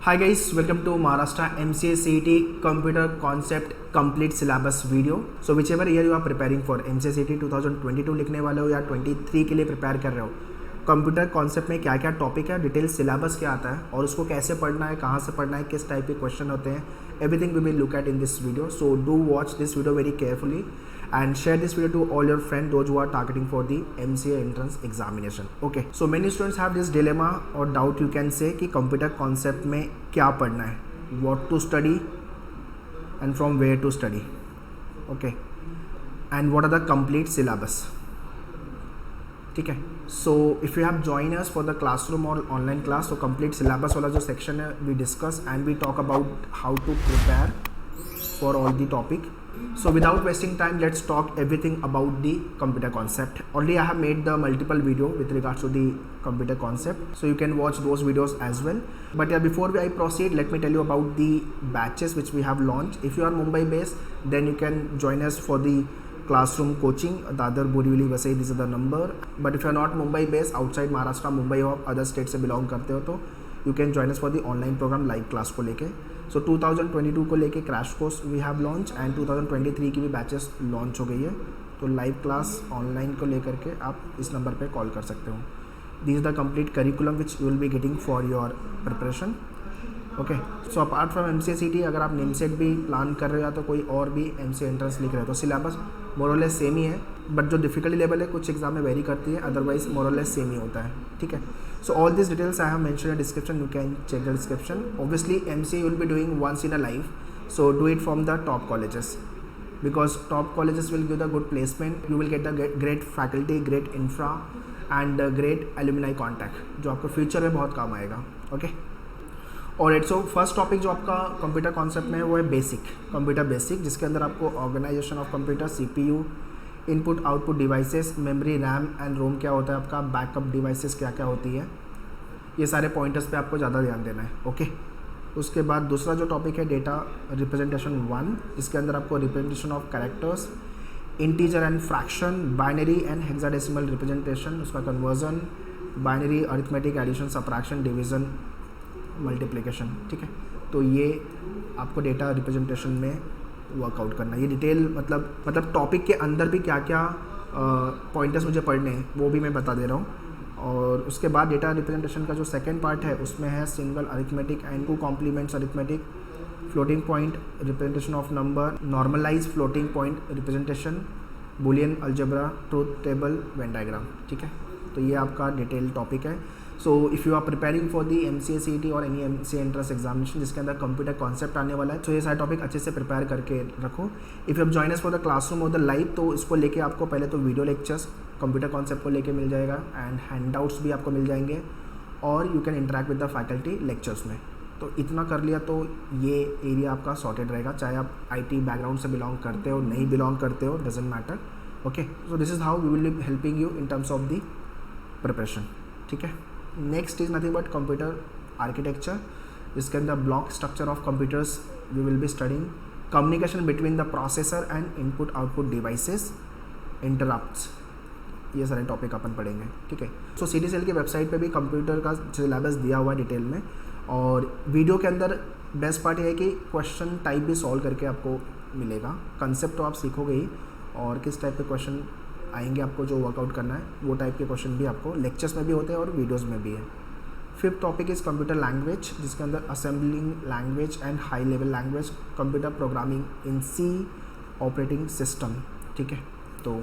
Hi guys, welcome to Maharashtra MCA CET Computer Concept Complete Syllabus video. So whichever year you are preparing for MCA CET 2022 लिखने वाले हो या 23 के लिए prepare कर रहे हो, कंप्यूटर कॉन्सेप्ट में क्या क्या टॉपिक है, डिटेल सिलेबस क्या आता है और उसको कैसे पढ़ना है, कहाँ से पढ़ना है, किस टाइप के क्वेश्चन होते हैं, everything we will look at in this video. So do watch this video very carefully and share this video to all your friends, those who are targeting for the MCA entrance examination. Okay, so many students have this dilemma or doubt you can say कि computer concept में क्या पढ़ना है, what to study and from where to study. Okay, and what are the complete syllabus. ठीक है, so if you have joined us for the classroom or online class, तो complete syllabus वाला जो section है we discuss and we talk about how to prepare for all the topic. So without wasting time, let's talk everything about the computer concept. Already I have made the multiple video with regards to the computer concept, so you can watch those videos as well. But yeah, before I proceed, let me tell you about the batches which we have launched. If you are Mumbai based, then you can join us for the classroom coaching. Dadar, Borivali, Vasai, these are the number. But if you are not Mumbai based, outside Maharashtra, Mumbai or other states से belong करते हो तो you can join us for the online program live class को लेके. सो 2022 को लेके crash course we have launch and 2023 की भी बैचेस लॉन्च हो गई है. तो लाइव क्लास ऑनलाइन को लेकर के आप इस नंबर पे कॉल कर सकते हो. This is the complete curriculum which you will be getting for your preparation. Okay, so apart from MCA CET अगर आप नेमसेट भी प्लान कर रहे हो या तो कोई और भी MCA एंट्रेंस लिख रहे हो तो सिलेबस मोरलेस सेम ही है, बट जो डिफिकल्टी लेवल है कुछ एग्जाम में वेरी करती है, अदरवाइज मोरलेस सेम ही होता है. ठीक है, so all these details I have mentioned in the description. You can check the description. Obviously MCA you will be doing once in a life, so do it from the top colleges because top colleges will give the good placement. You will get the great faculty, great infra and great alumni contact जो आपको future में बहुत काम आएगा. Okay, और it's so first topic जो आपका computer concept में है वो है बेसिक कंप्यूटर बेसिक, जिसके अंदर आपको organisation of computer, CPU, input output devices, memory, RAM and ROM क्या होता है आपका, बैकअप डिवाइसेस क्या क्या होती है, ये सारे पॉइंटर्स पे आपको ज़्यादा ध्यान देना है. ओके, उसके बाद दूसरा जो टॉपिक है डेटा रिप्रेजेंटेशन 1, जिसके अंदर आपको representation of characters, integer and fraction, binary and hexadecimal representation, उसका conversion, binary, arithmetic, addition, subtraction, division, multiplication. ठीक है, तो ये आपको डेटा रिप्रेजेंटेशन में वर्कआउट करना. ये डिटेल मतलब टॉपिक के अंदर भी क्या क्या पॉइंटर्स मुझे पढ़ने हैं वो भी मैं बता दे रहा हूँ. और उसके बाद डेटा रिप्रेजेंटेशन का जो सेकंड पार्ट है उसमें है single arithmetic and two complements arithmetic, floating point representation of number, normalise floating point representation, Boolean algebra, truth table, Venn diagram. ठीक है, तो ये आपका डिटेल टॉपिक है. So if you are preparing for the MCA CET और any MCA entrance examination जिसके अंदर computer concept आने वाला है, तो ये सारे टॉपिक अच्छे से प्रिपेयर करके रखो. If you have join us for the classroom और द लाइव, तो इसको लेके आपको पहले तो वीडियो लेक्चर्स कंप्यूटर कॉन्सेप्ट को लेके मिल जाएगा एंड हैंडआउट्स भी आपको मिल जाएंगे और you can interact with the faculty lectures में. तो इतना कर लिया तो ये एरिया आपका सॉर्टेड रहेगा, चाहे आप IT बैकग्राउंड से बिलोंग करते हो नहीं बिलोंग करते हो, doesn't matter. Okay, so this is how we will be helping you in terms of the preparation. ठीक है, next is nothing but computer architecture, जिसके अंदर block structure of computers we will be studying, communication between the processor and input output devices, interrupts, ये सारे topic अपन पढ़ेंगे. ठीक है, सो CDCL की वेबसाइट पे भी कंप्यूटर का सिलेबस दिया हुआ है डिटेल में, और वीडियो के अंदर बेस्ट पार्ट ये है कि क्वेश्चन टाइप भी सॉल्व करके आपको मिलेगा. कंसेप्ट तो आप सीखोगे ही, और किस टाइप के क्वेश्चन आएंगे आपको जो वर्कआउट करना है वो टाइप के क्वेश्चन भी आपको लेक्चर्स में भी होते हैं और वीडियोस में भी है. Fifth topic is computer language, जिसके अंदर assembling language and high level language, computer programming in C operating system. ठीक है, तो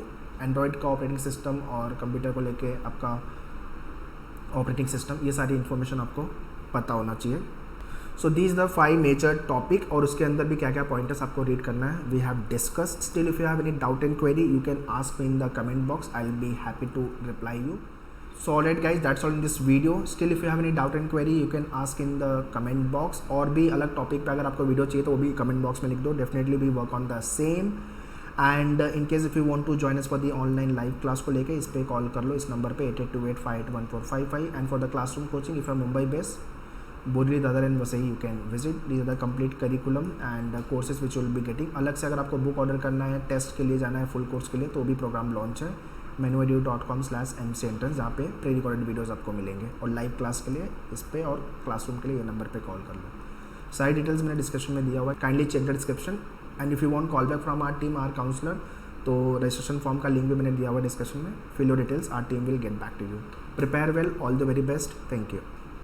एंड्रॉयड का ऑपरेटिंग सिस्टम और कंप्यूटर को लेके आपका ऑपरेटिंग सिस्टम, ये सारी इन्फॉर्मेशन आपको पता होना चाहिए. So these the 5 major topic, और उसके अंदर भी क्या क्या पॉइंटर्स आपको रीड करना है we have discussed. Still if you have any doubt and query you can ask me in the comment box, I will be happy to reply you. So alright guys, that's all in this video. Still if you have any doubt and query you can ask in the comment box, और भी अलग topic पे अगर आपको video चाहिए तो वो भी कमेंट बॉक्स में लिख दो. Definitely we work on the same. And in case if you want to join us for the online live class को लेके इस पर कॉल कर लो, इस नंबर पे 8828581455. And for the classroom coaching if you are Mumbai based, Borivali, Dadar and Vasai you can visit. These are the complete curriculum and the courses which you will be getting. अलग से अगर आपको book order करना है, test के लिए जाना है, फुल कोर्स के लिए, तो भी प्रोग्राम लॉन्च है. manuedu.com/MC Entrance, जहाँ पे प्री रिकॉर्डेड वीडियोज़ आपको मिलेंगे और लाइव क्लास के लिए इस पे और क्लासरूम के लिए ये नंबर पे कॉल कर लो। सारी डिटेल्स मैंने डिस्क्रिप्शन में दिया हुआ है, kindly check the description and if you want call back from our team, our counsellor, तो रजिस्ट्रेशन फॉर्म का लिंक भी मैंने दिया हुआ है डिस्क्रिप्शन में। Fill your details, our team will get back to you. Prepare well, all the very best, thank you.